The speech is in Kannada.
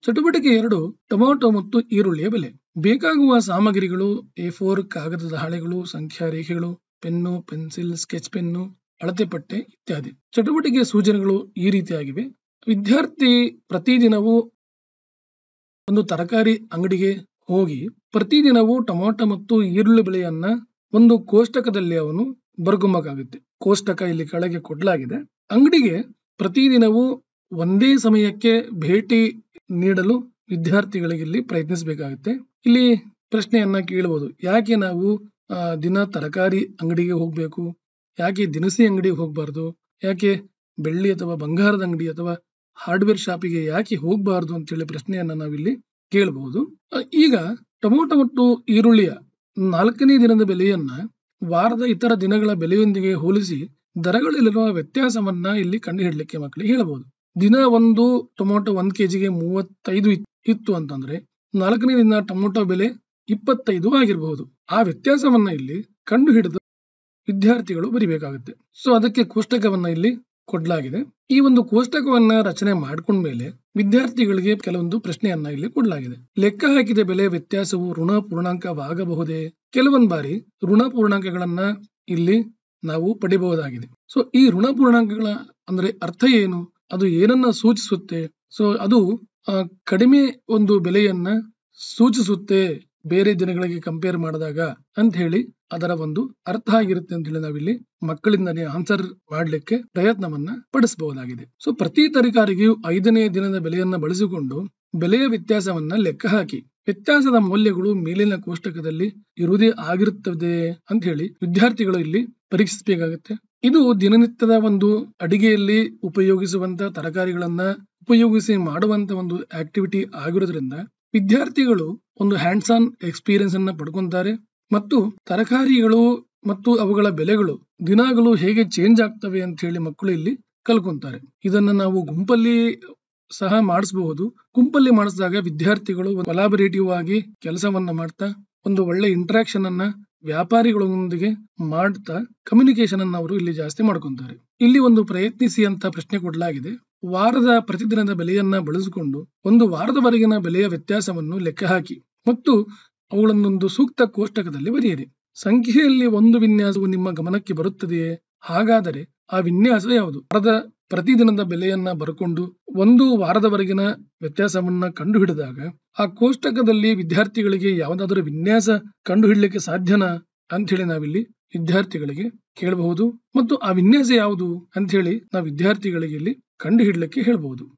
ಚಟುವಟಿಕೆ 2 ಟೊಮೆಟೊ ಮತ್ತು ಈರುಳ್ಳಿಯ ಬೆಲೆ. ಬೇಕಾಗುವ ಸಾಮಗ್ರಿಗಳು A4 ಕಾಗದದ ಹಾಳೆಗಳು, ಸಂಖ್ಯಾ ರೇಖೆಗಳು, ಪೆನ್ನು, ಪೆನ್ಸಿಲ್, ಸ್ಕೆಚ್ ಪೆನ್ನು, ಅಳತೆ ಪಟ್ಟೆ ಇತ್ಯಾದಿ. ಚಟುವಟಿಕೆ ಸೂಚನೆಗಳು ಈ ರೀತಿಯಾಗಿವೆ. ವಿದ್ಯಾರ್ಥಿ ಪ್ರತಿದಿನವೂ ಒಂದು ತರಕಾರಿ ಅಂಗಡಿಗೆ ಹೋಗಿ ಪ್ರತಿದಿನವೂ ಟೊಮೆಟೊ ಮತ್ತು ಈರುಳ್ಳಿ ಬೆಲೆಯನ್ನ ಒಂದು ಕೋಷ್ಟಕದಲ್ಲಿ ಅವನು ಬರ್ಕೊಂಬೇಕಾಗುತ್ತೆ. ಕೋಷ್ಟಕ ಇಲ್ಲಿ ಕೆಳಗೆ ಕೊಡಲಾಗಿದೆ. ಅಂಗಡಿಗೆ ಪ್ರತಿದಿನವೂ ಒಂದೇ ಸಮಯಕ್ಕೆ ಭೇಟಿ ನೀಡಲು ವಿದ್ಯಾರ್ಥಿಗಳಿಗೆ ಇಲ್ಲಿ ಪ್ರಯತ್ನಿಸಬೇಕಾಗುತ್ತೆ. ಇಲ್ಲಿ ಪ್ರಶ್ನೆಯನ್ನ ಕೇಳಬಹುದು, ಯಾಕೆ ನಾವು ದಿನ ತರಕಾರಿ ಅಂಗಡಿಗೆ ಹೋಗ್ಬೇಕು, ಯಾಕೆ ದಿನಸಿ ಅಂಗಡಿಗೆ ಹೋಗ್ಬಾರ್ದು, ಯಾಕೆ ಬೆಳ್ಳಿ ಅಥವಾ ಬಂಗಾರದ ಅಂಗಡಿ ಅಥವಾ ಹಾರ್ಡ್ವೇರ್ ಶಾಪಿಗೆ ಯಾಕೆ ಹೋಗ್ಬಾರ್ದು ಅಂತೇಳಿ ಪ್ರಶ್ನೆಯನ್ನ ನಾವಿಲ್ಲಿ ಕೇಳಬಹುದು. ಈಗ ಟೊಮೆಟೊ ಮತ್ತು ಈರುಳ್ಳಿಯ 4ನೇ ದಿನದ ಬೆಲೆಯನ್ನ ವಾರದ ಇತರ ದಿನಗಳ ಬೆಲೆಯೊಂದಿಗೆ ಹೋಲಿಸಿ ದರಗಳಲ್ಲಿರುವ ವ್ಯತ್ಯಾಸವನ್ನ ಇಲ್ಲಿ ಕಂಡುಹಿಡಲಿಕ್ಕೆ ಮಕ್ಕಳಿಗೆ ಹೇಳಬಹುದು. ದಿನ ಒಂದು ಟೊಮೆಟೊ 1 kgಗೆ 35 ಇತ್ತು ಅಂತಂದ್ರೆ 4ನೇ ದಿನ ಟೊಮೆಟೊ ಬೆಲೆ 25 ಆಗಿರಬಹುದು. ಆ ವ್ಯತ್ಯಾಸವನ್ನ ಇಲ್ಲಿ ಕಂಡು ಹಿಡಿದು ವಿದ್ಯಾರ್ಥಿಗಳು ಬರಿಬೇಕಾಗುತ್ತೆ. ಸೊ ಅದಕ್ಕೆ ಕೋಷ್ಟಕವನ್ನ ಇಲ್ಲಿ ಕೊಡಲಾಗಿದೆ. ಈ ಒಂದು ಕೋಷ್ಟಕವನ್ನ ರಚನೆ ಮಾಡ್ಕೊಂಡ್ಮೇಲೆ ವಿದ್ಯಾರ್ಥಿಗಳಿಗೆ ಕೆಲವೊಂದು ಪ್ರಶ್ನೆಯನ್ನ ಇಲ್ಲಿ ಕೊಡಲಾಗಿದೆ. ಲೆಕ್ಕ ಹಾಕಿದ ಬೆಲೆ ವ್ಯತ್ಯಾಸವು ಋಣ ಪೂರ್ಣಾಂಕವಾಗಬಹುದೇ? ಕೆಲವೊಂದು ಬಾರಿ ಋಣ ಪೂರ್ಣಾಂಕಗಳನ್ನ ಇಲ್ಲಿ ನಾವು ಪಡಿಬಹುದಾಗಿದೆ. ಸೊ ಈ ಋಣ ಪೂರ್ಣಾಂಕಗಳ ಅಂದ್ರೆ ಅರ್ಥ ಏನು, ಅದು ಏನನ್ನ ಸೂಚಿಸುತ್ತೆ? ಸೊ ಅದು ಕಡಿಮೆ ಒಂದು ಬೆಲೆಯನ್ನ ಸೂಚಿಸುತ್ತೆ ಬೇರೆ ದಿನಗಳಿಗೆ ಕಂಪೇರ್ ಮಾಡಿದಾಗ ಅಂತ ಹೇಳಿ ಅದರ ಒಂದು ಅರ್ಥ ಆಗಿರುತ್ತೆ ಅಂತ ಹೇಳಿ ನಾವಿಲ್ಲಿ ಮಕ್ಕಳಿಂದನೇ ಆನ್ಸರ್ ಮಾಡ್ಲಿಕ್ಕೆ ಪ್ರಯತ್ನವನ್ನ ಪಡಿಸಬಹುದಾಗಿದೆ. ಸೊ ಪ್ರತಿ ತರಕಾರಿಗೂ 5ನೇ ದಿನದ ಬೆಲೆಯನ್ನ ಬಳಸಿಕೊಂಡು ಬೆಲೆಯ ವ್ಯತ್ಯಾಸವನ್ನ ಲೆಕ್ಕ ಹಾಕಿ ವ್ಯತ್ಯಾಸದ ಮೌಲ್ಯಗಳು ಮೇಲಿನ ಕೋಷ್ಟಕದಲ್ಲಿ ಇರುವುದೇ ಆಗಿರುತ್ತದೆ ಅಂತ ಹೇಳಿ ವಿದ್ಯಾರ್ಥಿಗಳು ಇಲ್ಲಿ ಪರೀಕ್ಷಿಸಬೇಕಾಗುತ್ತೆ. ಇದು ದಿನನಿತ್ಯದ ಒಂದು ಅಡಿಗೆಯಲ್ಲಿ ಉಪಯೋಗಿಸುವಂತ ತರಕಾರಿಗಳನ್ನ ಉಪಯೋಗಿಸಿ ಮಾಡುವಂತ ಒಂದು ಆಕ್ಟಿವಿಟಿ ಆಗಿರೋದ್ರಿಂದ ವಿದ್ಯಾರ್ಥಿಗಳು ಒಂದು ಹ್ಯಾಂಡ್ಸ್ ಆನ್ ಎಕ್ಸ್ಪೀರಿಯನ್ಸ್ ಅನ್ನ ಪಡ್ಕೊಂತಾರೆ ಮತ್ತು ತರಕಾರಿಗಳು ಮತ್ತು ಅವುಗಳ ಬೆಲೆಗಳು ದಿನಾಗಲೂ ಹೇಗೆ ಚೇಂಜ್ ಆಗ್ತವೆ ಅಂತ ಹೇಳಿ ಮಕ್ಕಳು ಇಲ್ಲಿ ಕಲ್ಕೊಂತಾರೆ. ಇದನ್ನ ನಾವು ಗುಂಪಲ್ಲಿ ಸಹ ಮಾಡಿಸಬಹುದು. ಗುಂಪಲ್ಲಿ ಮಾಡಿಸಿದಾಗ ವಿದ್ಯಾರ್ಥಿಗಳು ಕೊಲಾಬರೇಟಿವ್ ಆಗಿ ಕೆಲಸವನ್ನ ಮಾಡ್ತಾ ಒಂದು ಒಳ್ಳೆ ಇಂಟರಾಕ್ಷನ್ ಅನ್ನ ವ್ಯಾಪಾರಿಗಳೊಂದಿಗೆ ಮಾಡ್ತಾ ಕಮ್ಯುನಿಕೇಶನ್ ಅನ್ನ ಅವರು ಇಲ್ಲಿ ಜಾಸ್ತಿ ಮಾಡ್ಕೊಂತಾರೆ. ಇಲ್ಲಿ ಒಂದು ಪ್ರಯತ್ನಿಸಿ ಅಂತ ಪ್ರಶ್ನೆ ಕೊಡಲಾಗಿದೆ. ವಾರದ ಪ್ರತಿದಿನದ ಬೆಲೆಯನ್ನ ಬಳಸಿಕೊಂಡು ಒಂದು ವಾರದವರೆಗಿನ ಬೆಲೆಯ ವ್ಯತ್ಯಾಸವನ್ನು ಲೆಕ್ಕ ಹಾಕಿ ಮತ್ತು ಅವುಗಳನ್ನೊಂದು ಸೂಕ್ತ ಕೋಷ್ಟಕದಲ್ಲಿ ಬರೆಯಿರಿ. ಸಂಖ್ಯೆಯಲ್ಲಿ ಒಂದು ವಿನ್ಯಾಸವು ನಿಮ್ಮ ಗಮನಕ್ಕೆ ಬರುತ್ತದೆಯೇ? ಹಾಗಾದರೆ ಆ ವಿನ್ಯಾಸ ಯಾವುದು? ವಾರದ ಪ್ರತಿದಿನದ ಬೆಲೆಯನ್ನ ಬರ್ಕೊಂಡು ಒಂದು ವಾರದವರೆಗಿನ ವ್ಯತ್ಯಾಸವನ್ನ ಕಂಡು ಹಿಡಿದಾಗ ಆ ಕೋಷ್ಟಕದಲ್ಲಿ ವಿದ್ಯಾರ್ಥಿಗಳಿಗೆ ಯಾವುದಾದರೂ ವಿನ್ಯಾಸ ಕಂಡು ಹಿಡಲಿಕ್ಕೆ ಸಾಧ್ಯನಾ ಅಂತ ಹೇಳಿ ನಾವಿಲ್ಲಿ ವಿದ್ಯಾರ್ಥಿಗಳಿಗೆ ಕೇಳಬಹುದು ಮತ್ತು ಆ ವಿನ್ಯಾಸ ಯಾವುದು ಅಂತ ಹೇಳಿ ನಾವು ವಿದ್ಯಾರ್ಥಿಗಳಿಗೆ ಇಲ್ಲಿ ಕಂಡು ಹಿಡಲಿಕ್ಕೆ ಹೇಳಬಹುದು.